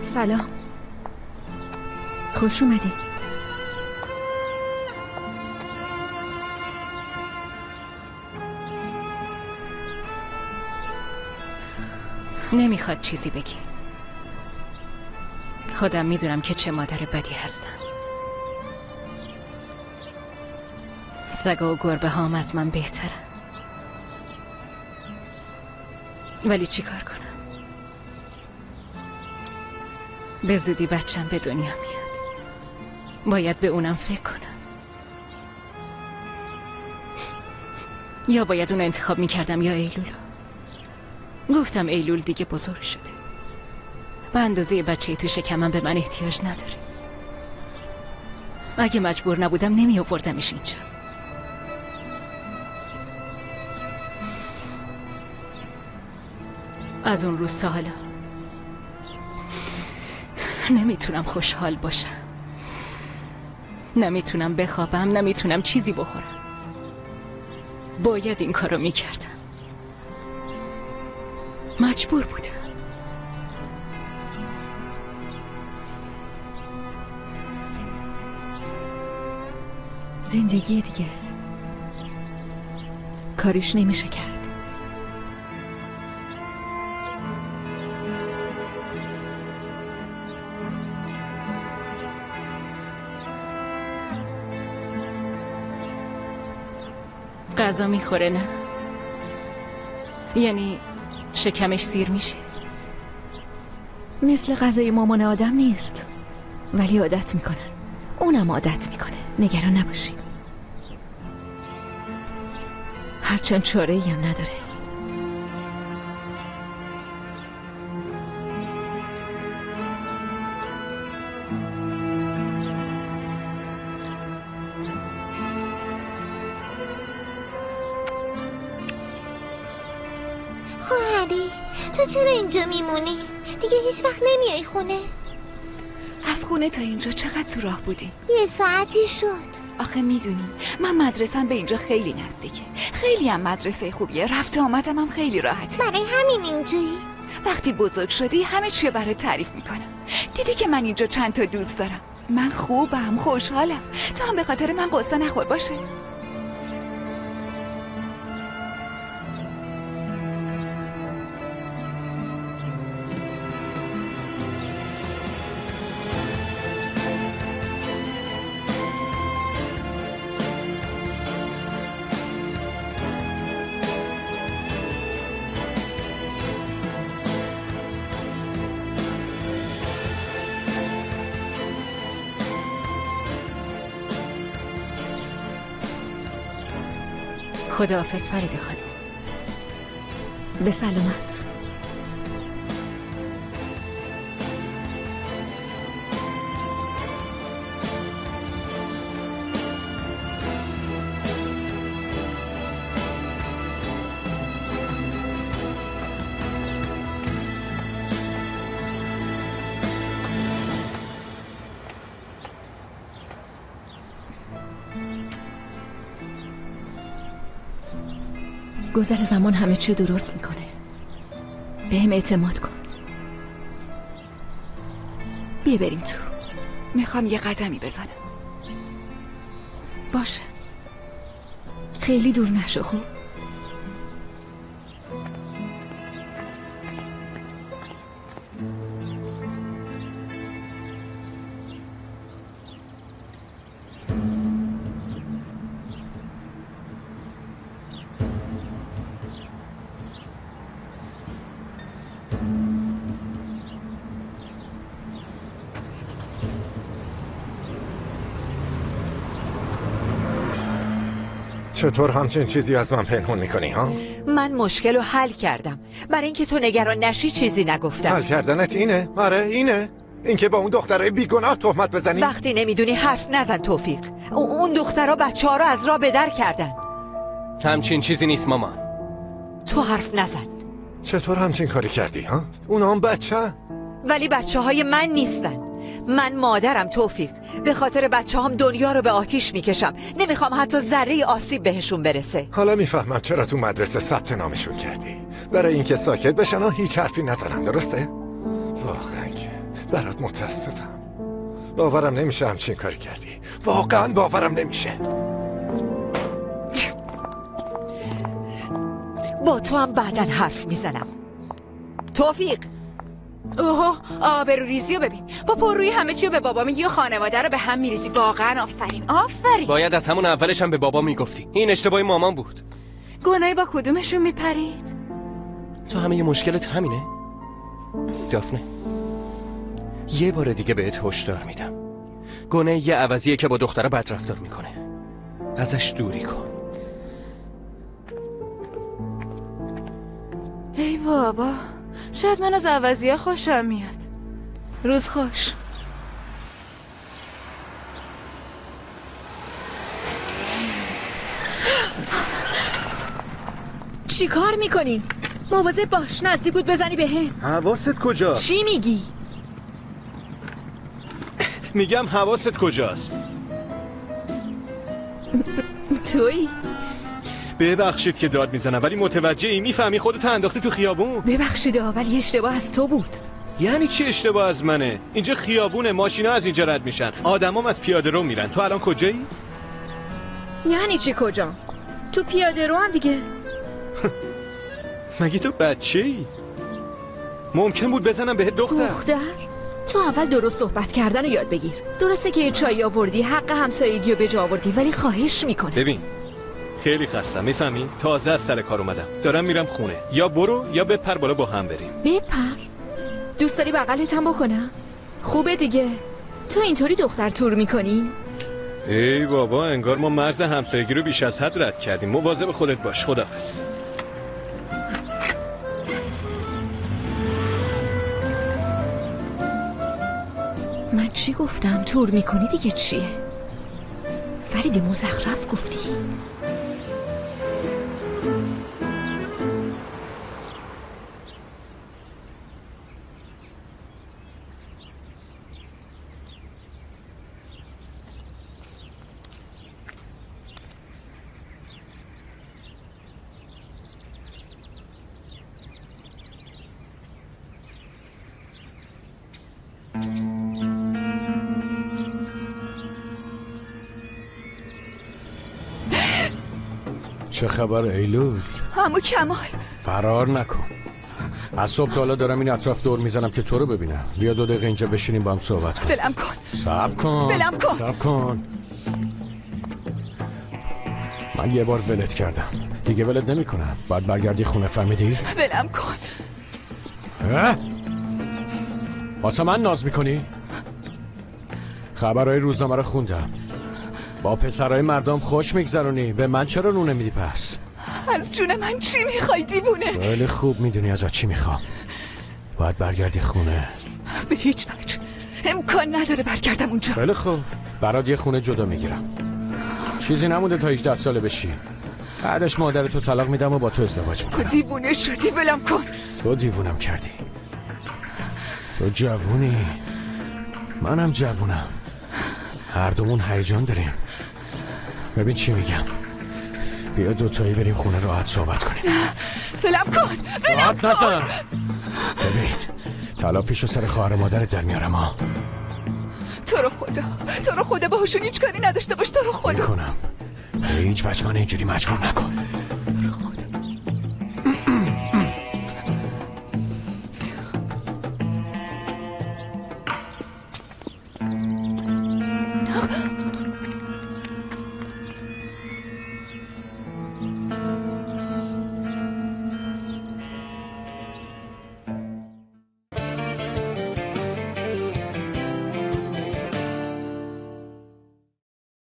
سلام، خوش اومدی. نمیخواد چیزی بگی. خودم میدونم که چه مادر بدی هستم. سگا و گربه هام از من بهترن. ولی چی کار کنم؟ به زودی بچم به دنیا میاد. باید به اونم فکر کنم. یا باید اون انتخاب میکردم یا ایلولو. گفتم ایلول دیگه بزرگ شده. به اندازه بچه تو شکمم به من احتیاج نداره. اگه مجبور نبودم نمی آوردمش اینجا. از اون روز تا حالا نمیتونم خوشحال باشم. نمیتونم بخوابم، نمیتونم چیزی بخورم. باید این کارو میکردم. مجبور بودم. زندگی دیگه، کاریش نمیشه کرد. غذا میخوره نه؟ یعنی شکمش سیر میشه؟ مثل غذای مامان آدم نیست، ولی عادت میکنن. اونم عادت میکنه، نگران نباشی. هرچند چاره‌ای هم نداره. خواهری تو چرا اینجا میمونی؟ دیگه هیچ وقت نمیای خونه؟ از خونه تا اینجا چقدر تو راه بودی؟ 1 ساعتی شد. آخه میدونی من مدرسم به اینجا خیلی نزدیکه. خیلی هم مدرسه خوبیه. رفت آمدم هم خیلی راحته. برای همین اینجایی؟ وقتی بزرگ شدی همه چیو برای تعریف میکنم. دیدی که من اینجا چند تا دوست دارم. من خوبم، خوشحالم. تو هم به خاطر من قصه نخور باشه. خداحافظ فریده خانم. به سلامت. گذر زمان همه چی درست میکنه. بهم اعتماد کن. بیا بریم تو. میخوام یه قدمی بزنم. باشه، خیلی دور نشو. خوب چطور همچین چیزی از من پنهون میکنی ها؟ من مشکل رو حل کردم. برای اینکه تو نگران نشی چیزی نگفتم. حل کردنت اینه؟ آره اینه؟ اینکه با اون دخترای بیگناه تهمت بزنی؟ وقتی نمیدونی حرف نزن توفیق. اون دخترها بچه‌ها رو از راه به در کردن. همچین چیزی نیست مامان. تو حرف نزن. چطور همچین کاری کردی ها؟ اونا هم بچه؟ ولی بچه‌های من نیستن. من مادرم توفیق. به خاطر بچه‌هام دنیا رو به آتیش میکشم. نمیخوام حتی ذره آسیب بهشون برسه. حالا میفهمم چرا تو مدرسه ثبت نامشون کردی. برای اینکه ساکت بشن و هیچ حرفی نزنن، درسته؟ واقعا که برات متاسفم. باورم نمیشه همچین کاری کردی. واقعا باورم نمیشه. با تو هم بعدن حرف میزنم. توفیق، اوه آبروریزیو ببین. با پررویی همه چیو به بابا میگی و خانواده رو به هم میریزی. واقعا آفرین آفرین. باید از همون اولش هم به بابا میگفتی. این اشتباهی مامان بود. گناهی با کدومشون میپرید؟ تو همه مشکلت همینه؟ دافنه، یه بار دیگه بهت هشدار میدم. گناه یه عوضیه که با دختره بدرفتار میکنه. ازش دوری کن. ای بابا، شاید من از عوضیه خوشم میاد. روز خوش. چی کار میکنی؟ مواظب باش، نزدیک بود بزنی به هم. حواست کجاست؟ چی میگی؟ میگم حواست کجاست؟ تویی؟ ببخشید که داد میزنم ولی متوجهی؟ میفهمی خودت انداختی تو خیابون؟ ببخشید ولی اشتباه از تو بود. یعنی چی اشتباه از منه؟ اینجا خیابونه، ماشینا از اینجا رد میشن، آدمام از پیاده رو میرن. تو الان کجایی؟ یعنی چی کجا؟ تو پیاده رو هم دیگه. مگه تو بچه‌ای؟ ممکن بود بزنم بهت دختر؟ تو اول درست صحبت کردن رو یاد بگیر. درسته که یه چایی آوردی، حق همسایگی رو به جا آوردی، ولی خواهش میکنم ببین خیلی خستم، میفهمی؟ تازه از سر کار اومدم، دارم میرم خونه. یا برو یا بپر بالا با هم بریم. بپر؟ دوست داری بغلت هم بکنم؟ خوبه دیگه. تو اینطوری دختر تور میکنی؟ ای بابا، انگار ما مرز همسایگی رو بیش از حد رد کردیم. مواظب خودت باش. خداحافظ. من چی گفتم؟ تور میکنی دیگه چیه؟ فرید مزخرف گفتی؟ چه خبر ایلول؟ عمو کمال، فرار نکن. از صبح تا حالا دارم این اطراف دور میزنم که تو رو ببینم. بیا 2 دقیقه اینجا بشینیم با هم صحبت کنیم. بلم کن. صبر کن. بلم کن. صبر کن. من یه بار ولت کردم، دیگه ولت نمیکنم. باید برگردی خونه، فهمیدی؟ بلم کن. واسه من ناز میکنی؟ خبرهای روزنامه رو خوندم. با پسرای مردم خوش میگذرونی، به من چرا رو نمیدی پس؟ از جون من چی میخوای دیوونه؟ خیلی خوب میدونی ازت چی میخوام. باید برگردی خونه. به هیچ وجه امکان نداره برگردم اونجا. خیلی خوب، برات یه خونه جدا میگیرم. چیزی نمونده تا 18 ساله بشی. بعدش مادرتو طلاق میدم و با تو ازدواج میکنم. تو دیوونه شدی، ولم کن. تو دیوونم کردی. تو جوونی، منم جوونم، هر دومون هیجان داریم. ببین چی میگم، بیا دوتایی بریم خونه راحت صحبت کنیم. ولم کن. راحت نزن. ببین تلافیشو سر خواهر مادرت در میارم ها. تو رو خدا باهاشون هیچ کاری نداشته باش. تو رو خدا میکنم. به هیچ وجه من اینجوری مجبور نکن.